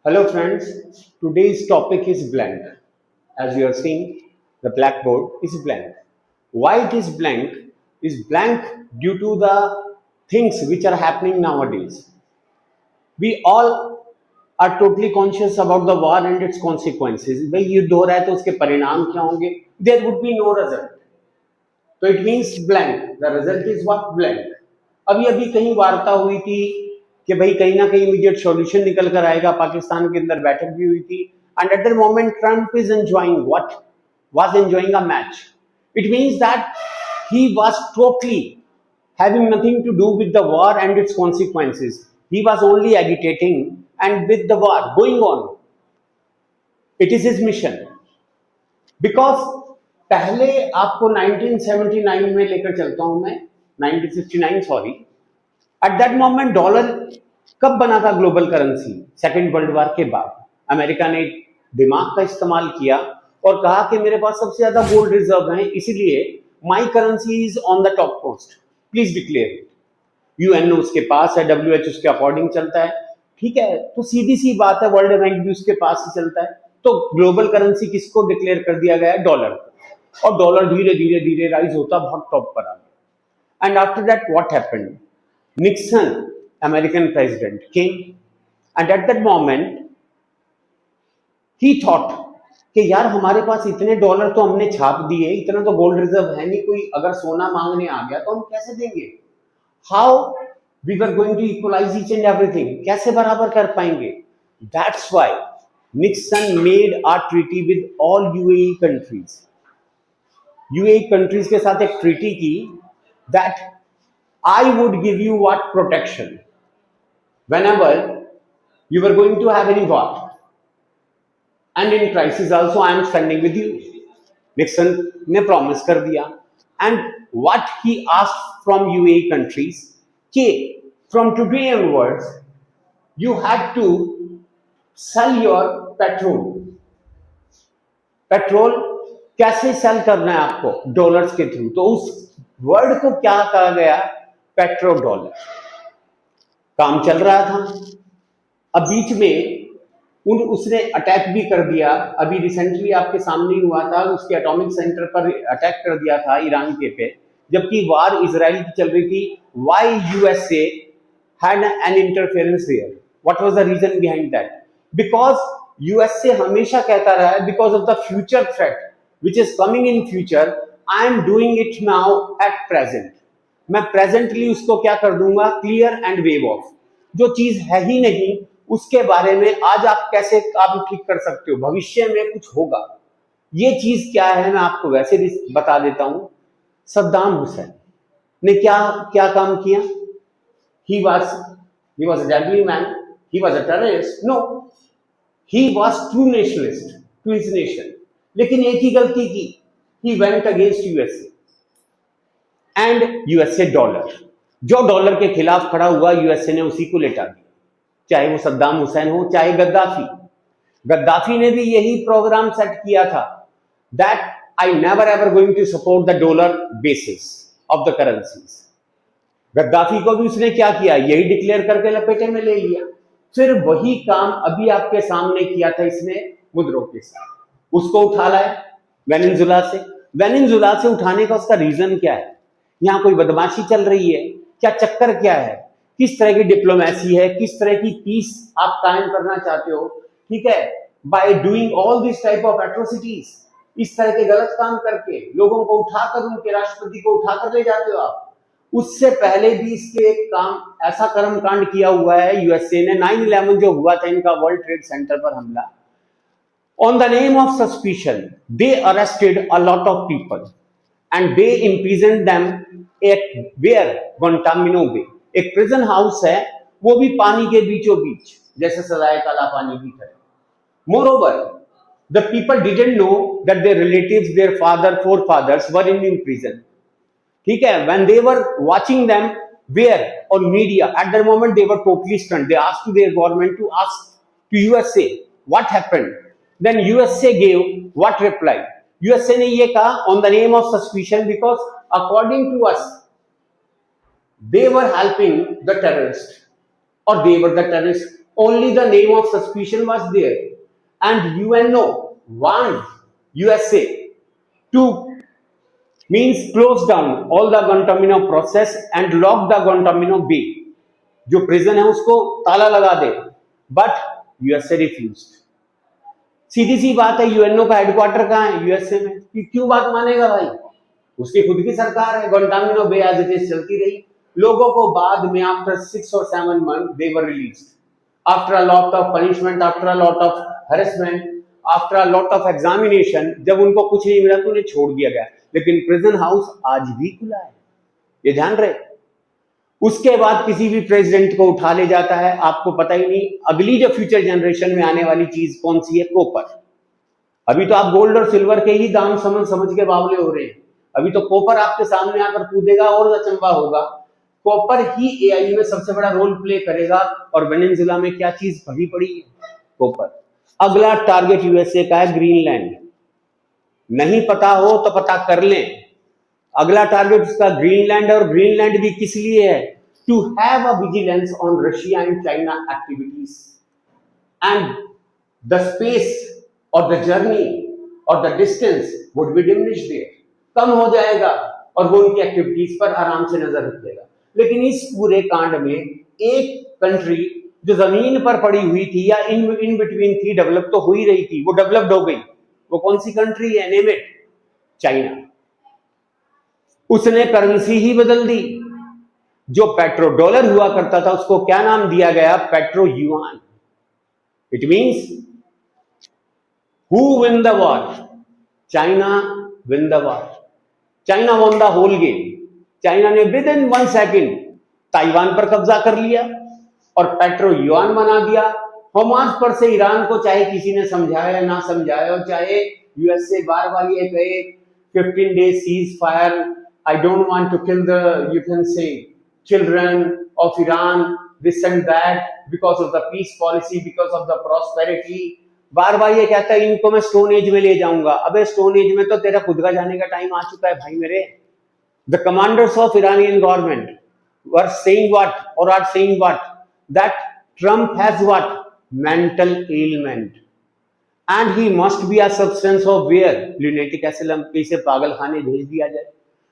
Hello friends, today's topic is blank. As you are seeing, the blackboard is blank. Why it is blank? Is blank due to the things which are happening nowadays. We all are totally conscious about the war and its consequences. भाई युद्ध हो रहा है तो उसके परिणाम क्या होंगे? There would be no result. तो it means blank, the result is what blank. अभी अभी कहीं वार्ता हुई थी कि भाई कहीं ना कहीं इमीडिएट सॉल्यूशन निकल कर आएगा. पाकिस्तान के अंदर बैठक भी हुई थी and at the moment Trump is enjoying what was enjoying a match. It means that he was totally having nothing to do with the war and its consequences. He was only agitating and with the war going on. It is his mission. Because पहले आपको 1979 में लेकर चलता हूं मैं, 1969 sorry. At that moment dollar कब बना था global currency? Second world war के बाद. अमेरिका ने दिमाग का इस्तेमाल किया और कहा कि मेरे पास सबसे ज्यादा गोल्ड रिजर्व है, इसीलिए my currency is on the top coast, please declare it. UNO उसके पास है, डब्ल्यूएच उसके अकॉर्डिंग चलता है, ठीक है. तो सीधी सी बात है, वर्ल्ड बैंक भी उसके पास ही चलता है. तो ग्लोबल करेंसी किसको डिक्लेयर कर दिया गया है? डॉलर. और डॉलर धीरे धीरे धीरे राइज होता बहुत टॉप पर आ गया. And after that what happened? Nixon American president came and at that moment he thought कि यार हमारे पास इतने डॉलर तो हमने छाप दिए, इतना तो गोल्ड रिजर्व है नहीं, कोई अगर सोना मांगने आ गया तो हम कैसे देंगे? How we were going to equalise each and everything? कैसे बराबर कर पाएंगे? That's why Nixon made a treaty with all UAE countries. UAE countries के साथ एक ट्रीटी की that I would give you what protection whenever you were going to have any war and in crisis also I am standing with you. Nixon ने promise कर दिया. And what he asked from UAE countries कि from today onwards you had to sell your petrol कैसे cell करना है आपको? Dollars के through. तो उस वर्ड को क्या कहा गया? Petro dollar. काम चल रहा था. अब बीच में उसने अटैक भी कर दिया. अभी रिसेंटली आपके सामने हुआ था, उसके एटॉमिक सेंटर पर अटैक कर दिया था ईरान के पे, जबकि वार इजराइल की चल रही थी. Why USA had an interference there? What was the reason behind that? Because USA हमेशा कहता रहा है, because of the future threat which is coming in future, I am doing it now at present. मैं presently उसको क्या कर दूंगा? Clear and wave of. जो चीज है ही नहीं उसके बारे में आज आप कैसे काम ठीक कर सकते हो? भविष्य में कुछ होगा. ये चीज क्या है मैं आपको वैसे भी बता देता हूं. सद्दाम हुसैन ने क्या क्या काम किया? he was a deadly man, he was a terrorist? No, he was true nationalist to his nation. लेकिन एक ही गलती की, he went against USA and USA dollar. जो डॉलर के खिलाफ खड़ा हुआ यूएसए ने उसी को लेटा दिया. चाहे वो सद्दाम हुसैन हो, चाहे गद्दाफी ने भी यही प्रोग्राम सेट किया था that I never ever going to support the dollar basis of the currencies. Gaddafi को भी उसने क्या किया? यही डिक्लेयर करके लपेटे में ले लिया. फिर वही काम अभी आपके सामने किया था इसने मुद्रों के साथ. उसको उठा लाए वेनेजुला से उठाने का उसका रीजन क्या है? यहां कोई बदमाशी चल रही है क्या? चक्कर क्या है? किस तरह की डिप्लोमेसी है? किस तरह की पीस आप कायम करना चाहते हो? ठीक है, by doing all this type of atrocities, इस तरह के गलत काम करके लोगों को उठाकर, उनके राष्ट्रपति को उठाकर ले जाते हो आप. उससे पहले भी इसके एक काम ऐसा कर्मकांड किया हुआ है यूएसए ने. 9/11 जो हुआ था इनका वर्ल्ड ट्रेड सेंटर पर हमला, on the name of suspicion they arrested a lot of people and they imprisoned them at where? Guantanamo Bay. एक prison house है, वो भी पानी के बीचों बीच, जैसे सजाए काला पानी की तरह. Moreover, the people didn't know that their relatives, their forefathers were in prison. ठीक है, when they were watching them where on media, at that moment they were totally stunned. They asked to their government to ask to USA what happened. Then USA gave what reply? USA ने ये कहा on the name of suspicion because according to us they were helping the terrorists or they were the terrorists. only the name of suspicion was there, and UNO warned USA to means close down all the Guantanamo process and lock the Guantanamo Bay, जो prison है उसको ताला लगा दे, but USA refused. सीधी सी बात है, UNO का headquarter कहाँ है? यूएसए में। कि क्यों बात मानेगा भाई? उसकी खुद की सरकार है। गुआंटानामो बे एज इट इज चलती रही। लोगों को बाद में after 6 or 7 months they were released after a lot of punishment, after a lot of harassment, after a lot of examination. जब उनको कुछ नहीं मिला तो उन्हें छोड़ दिया गया। लेकिन प्रिजन हाउस आज भी खुला है, ये ध्यान रहे। उसके बाद किसी भी प्रेसिडेंट को उठा ले जाता है, आपको पता ही नहीं अगली जो फ्यूचर जनरेशन में आने वाली चीज कौन सी है? कॉपर। अभी तो आप गोल्ड और सिल्वर के ही दाम समझ के बावले हो रहे हैं। अभी तो कॉपर आपके सामने आकर कूदेगा और अचंबा होगा। कॉपर ही एआई में सबसे बड़ा रोल प्ले करेगा। और वेनेजुएला में क्या चीज भरी पड़ी है? कॉपर। अगला टारगेट यूएसए का है ग्रीनलैंड। नहीं पता हो तो पता कर लें, अगला टारगेट उसका ग्रीनलैंड है। और ग्रीनलैंड भी किस लिए है? To have a vigilance on Russia and China activities, and the space और द जर्नी और the distance would be diminished there, कम हो जाएगा और वो उनकी एक्टिविटीज पर आराम से नजर रखेगा। लेकिन इस पूरे कांड में एक कंट्री जो जमीन पर पड़ी हुई थी या इन बिटवीन थी, डेवलप तो हो ही रही थी, वो डेवलप्ड हो गई। वो कौन सी कंट्री है? Name it. चाइना। उसने करेंसी ही बदल दी। जो पेट्रो डॉलर हुआ करता था उसको क्या नाम दिया गया? Petro yuan. It means who win the war? China win the war. China won the whole game. China ने विद इन 1 सेकेंड ताइवान पर कब्जा कर लिया और पेट्रो युआन बना दिया। हमास पर से ईरान को चाहे किसी ने समझाया ना समझाया, और चाहे यूएसए बार बार ये कहे 15 days cease fire, I don't want to kill the, you can say, children of Iran, this and that, because of the peace policy, because of the prosperity. बार बार ये कहता है इनको मैं स्टोन एज में ले जाऊंगा। अबे स्टोन एज में तो तेरा खुद का जाने का टाइम आ चुका है भाई मेरे। The commanders of Iranian government were saying what, or are saying what, that Trump has what? Mental ailment, and he must be a substance of where? Lunatic asylum। इसे पागल खाने भेज दिया जाए।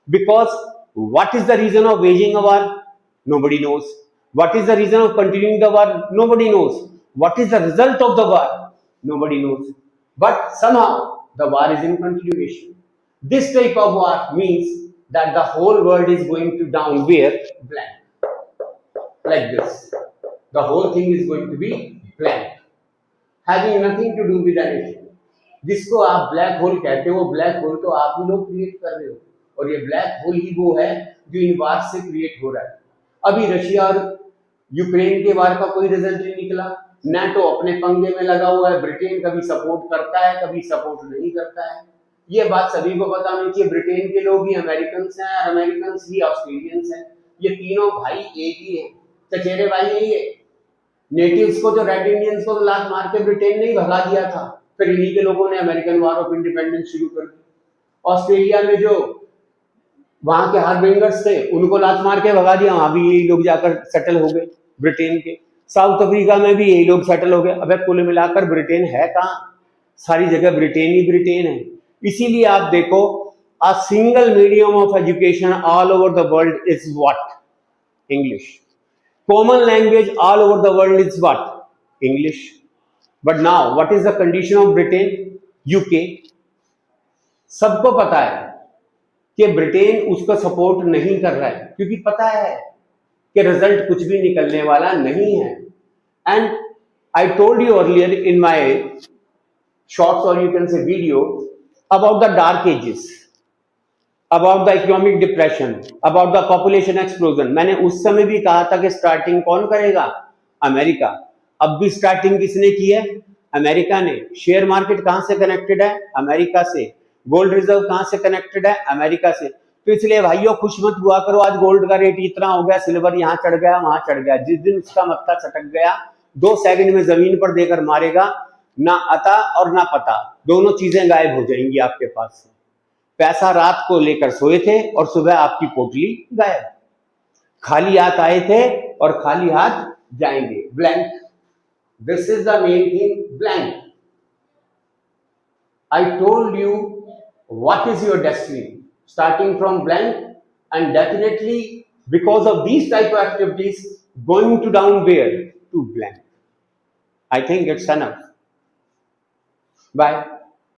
Because what is the reason of waging a war? Nobody knows. What is the reason of continuing the war? Nobody knows. What is the result of the war? Nobody knows. But somehow the war is in continuation. This type of war means that the whole world is going to down where? Blank. Like this. The whole thing is going to be blank. Having nothing to do with anything. जिसको आप black hole कहते हो, black hole तो आप ही लोग create कर रहे हो। और ये ब्लैक होल ही वो है जो इन वार से क्रिएट हो रहा है। अभी रशिया और यूक्रेन के वार का कोई रिजल्ट नहीं निकला। नाटो अपने पंगे में लगा हुआ है। ब्रिटेन कभी सपोर्ट करता है, कभी सपोर्ट नहीं करता है। ये बात सभी को पता होनी चाहिए। ब्रिटेन के लोग ही अमेरिकन हैं और अमेरिकन ही ऑस्ट्रेलियंस हैं। ये तीनों भाई एक ही हैं, चचेरे भाई यही है। नेटिव्स को, जो रेड इंडियंस को लात मार के ब्रिटेन ने ही भगा दिया था, फिर इन्हीं के लोगों ने अमेरिकन वॉर ऑफ इंडिपेंडेंस शुरू कर दी। ऑस्ट्रेलिया में जो वहां के हार्बिंगर्स थे उनको लात मार के भगा दिया, वहां भी यही लोग जाकर सेटल हो गए ब्रिटेन के। साउथ अफ्रीका में भी यही लोग सेटल हो गए। अबे कुल मिलाकर ब्रिटेन है कहां? सारी जगह ब्रिटेन ही ब्रिटेन है। इसीलिए आप देखो, a single medium of education all over the world is what? English. Common language all over the world is what? English. But now what is the condition of Britain? UK. सबको पता है कि Britain उसको support नहीं कर रहा है, क्योंकि पता है कि रिजल्ट कुछ भी निकलने वाला नहीं है। And I told you earlier in my shorts और you can see video about the dark ages, about the economic depression, about the population explosion. मैंने उस समय भी कहा था कि स्टार्टिंग कौन करेगा? अमेरिका। अब भी स्टार्टिंग किसने की है? अमेरिका ने। शेयर मार्केट कहां से कनेक्टेड है? अमेरिका से। गोल्ड रिजर्व कहां से कनेक्टेड है? अमेरिका से। तो इसलिए भाइयों खुश मत हुआ करो आज गोल्ड का रेट इतना हो गया, सिल्वर यहां चढ़ गया वहां चढ़ गया। जिस दिन उसका मत्था सटक गया 2 सेकंड में जमीन पर देकर मारेगा, ना अता और ना पता, दोनों चीजें गायब हो जाएंगी आपके पास से। पैसा रात को लेकर सोए थे और सुबह आपकी पोटली गायब। खाली हाथ आए थे और खाली हाथ जाएंगे, blank. This is the main thing, blank. I told you what is your destiny, starting from blank, and definitely because of these type of activities, going to down where? To blank. I think it's enough. Bye.